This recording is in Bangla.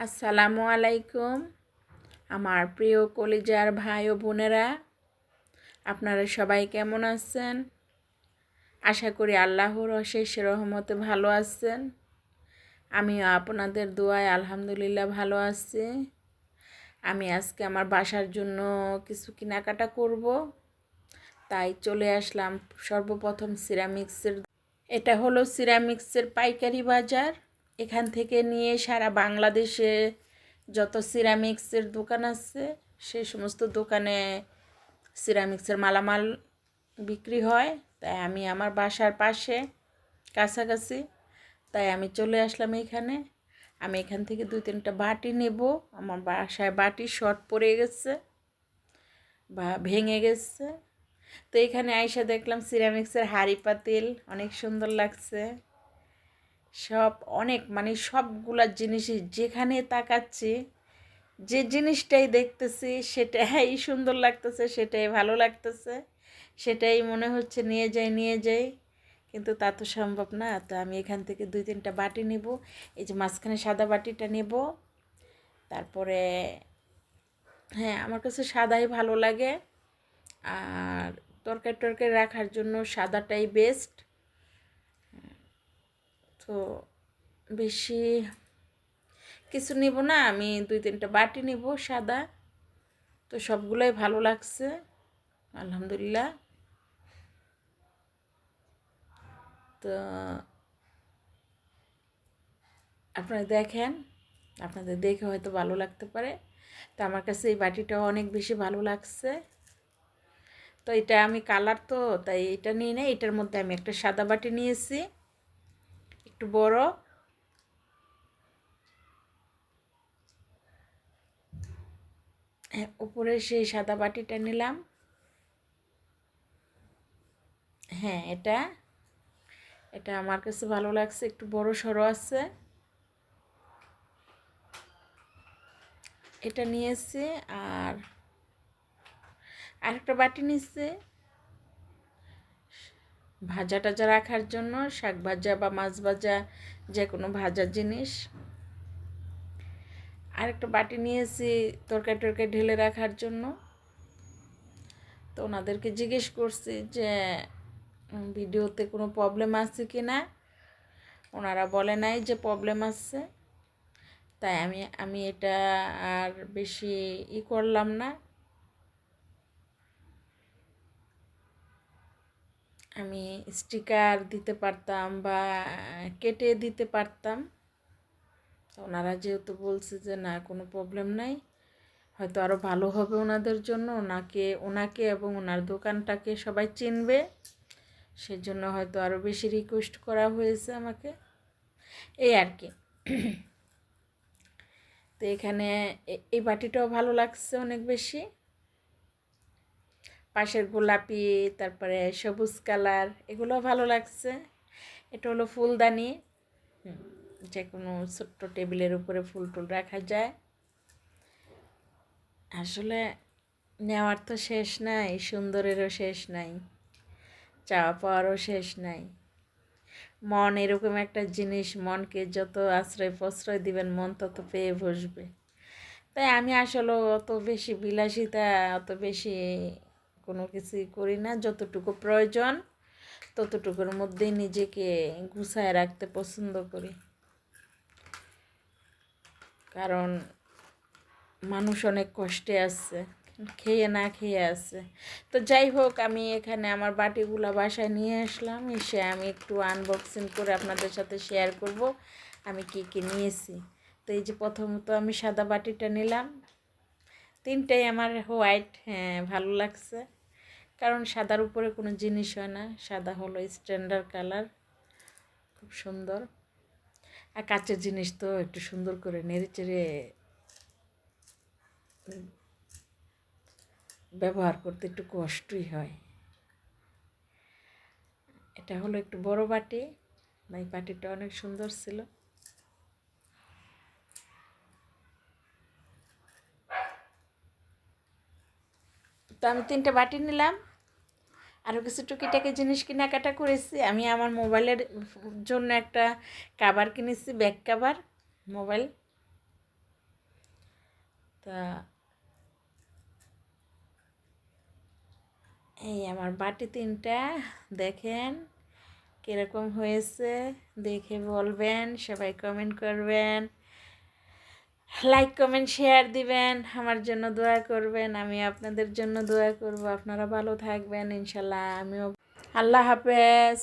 আসসালামু আলাইকুম আমার প্রিয় কলিজার ভাই ও বোনেরা, আপনারা সবাই কেমন আছেন? আশা করি আল্লাহর অশেষ রহমতে ভালো আছেন। আমিও আপনাদের দোয়ায় আলহামদুলিল্লাহ ভালো আছি। আমি আজকে আমার বাসার জন্য কিছু কেনাকাটা করব, তাই চলে আসলাম সর্বপ্রথম সিরামিক্সের। এটা হলো সিরামিক্সের পাইকারি বাজার। এখান থেকে নিয়ে সারা বাংলাদেশে যত সিরামিক্সের দোকান আছে সেই সমস্ত দোকানে সিরামিক্সের মালামাল বিক্রি হয়। তাই আমি আমার বাসার পাশে কাছাকাছি, তাই আমি চলে আসলাম এখানে। আমি এখান থেকে 2-3টা বাটি নেব। আমার বাসায় বাটি শর্ট পড়ে গেছে বা ভেঙে গেছে। তো এখানে আইসা দেখলাম সিরামিক্সের হাঁড়ি পাতিল অনেক সুন্দর লাগছে। সব অনেক সবগুলা জিনিসই যেখানে তাকাচ্ছি, যে জিনিসটাই দেখতেছি সেটাই সুন্দর লাগতেছে, সেটাই ভালো লাগতেছে, সেটাই মনে হচ্ছে নিয়ে যাই, কিন্তু তা তো সম্ভব না। তো আমি এখান থেকে 2-3টা বাটি নেব। এই যে মাঝখানে সাদা বাটিটা নেব। তারপরে হ্যাঁ, আমার কাছে সাদাই ভালো লাগে, আর তরকারি রাখার জন্য সাদাটাই বেস্ট। তো বেশি কিছু নিব না, আমি 2-3টা বাটি নিব সাদা। তো সবগুলোই ভালো লাগছে আলহামদুলিল্লাহ। তো আপনারা দেখেন, আপনাদের দেখে হয়তো ভালো লাগতে পারে। তো আমার কাছে এই বাটিটাও অনেক বেশি ভালো লাগছে। তো এটা আমি কালার, তো তাই এটা নিয়ে নেই। এটার মধ্যে আমি একটা সাদা বাটি নিয়েছি, একটু বড়। হ্যাঁ, উপরে সেই সাদা বাটিটা নিলাম। হ্যাঁ, এটা এটা আমার কাছে ভালো লাগছে, একটু বড় সড়ো আছে। এটা নিয়েছি। আর আরেকটা বাটি নিচ্ছে ভাজা টাজা রাখার জন্য, শাক ভাজা বা মাছ ভাজা, যে কোনো ভাজার জিনিস। আরেকটা বাটি নিয়েছি তরকারি ঢেলে রাখার জন্য। তো ওনাদেরকে জিজ্ঞেস করছি যে ভিডিওতে কোনো প্রবলেম আছে কি না। ওনারা বলে নাই যে প্রবলেম আছে। তাই আমি এটা আর বেশি করলাম না। আমি স্টিকার দিতে পারতাম বা কেটে দিতে পারতাম। ওনারা যেহেতু বলছে যে না, কোনো প্রবলেম নাই, হয়তো আরও ভালো হবে ওনাদের জন্য। ওনাকে এবং ওনার দোকানটাকে সবাই চিনবে, সেজন্য হয়তো আরও বেশি রিকোয়েস্ট করা হয়েছে আমাকে, এই আর কি। তো এখানে এই বাটিটাও ভালো লাগছে অনেক বেশি। পাশের গোলাপি, তারপরে সবুজ কালার, এগুলোও ভালো লাগছে। এটা হলো ফুলদানি, যে কোনো ছোট্ট টেবিলের উপরে ফুল টুল রাখা যায়। আসলে নেওয়ার তো শেষ নাই, সুন্দরেরও শেষ নাই, চাওয়া পাওয়ারও শেষ নাই। মন এরকম একটা জিনিস, মনকে যত আশ্রয় প্রশ্রয় দিবেন মন তত পেয়ে বসবে। তাই আমি আসলে অত বেশি বিলাসিতা, অত বেশি কোনো কিছুই করি না। যতটুকু প্রয়োজন ততটুকুর মধ্যেই নিজেকে গুছায় রাখতে পছন্দ করি, কারণ মানুষ অনেক কষ্টে আছে, খেয়ে না খেয়ে আছে। তো যাই হোক, আমি এখানে আমার বাটিগুলো বাসায় নিয়ে আসলাম। এসে আমি একটু আনবক্সিং করে আপনাদের সাথে শেয়ার করব আমি কি নিয়েছি। তো এই যে প্রথমত আমি সাদা বাটিটা নিলাম। 3টাই আমার হোয়াইট, হ্যাঁ ভালো লাগছে, কারণ সাদার উপরে কোনো জিনিস হয় না। সাদা হলো স্ট্যান্ডার্ড কালার, খুব সুন্দর। আর কাচের জিনিস তো একটু সুন্দর করে নেড়ে চেড়ে ব্যবহার করতে একটু কষ্টই হয়। এটা হলো একটু বড় বাটি, এই বাটিটা অনেক সুন্দর ছিল। তো আমি 3টে বাটি নিলাম। আরও কিছু টুকিটাকি জিনিস কেনাকাটা করেছি। আমি আমার মোবাইলের জন্য একটা কাভার কিনেছি, ব্যাক কাভার, মোবাইল। তা এই আমার বাটি 3টা দেখেন কীরকম হয়েছে, দেখে বলবেন, সবাই কমেন্ট করবেন, লাইক কমেন্ট শেয়ার দিবেন, আমার জন্য দোয়া করবেন, আমি আপনাদের জন্য দোয়া করব। আপনারা ভালো থাকবেন ইনশাল্লাহ, আমিও। আল্লাহ হাফেজ।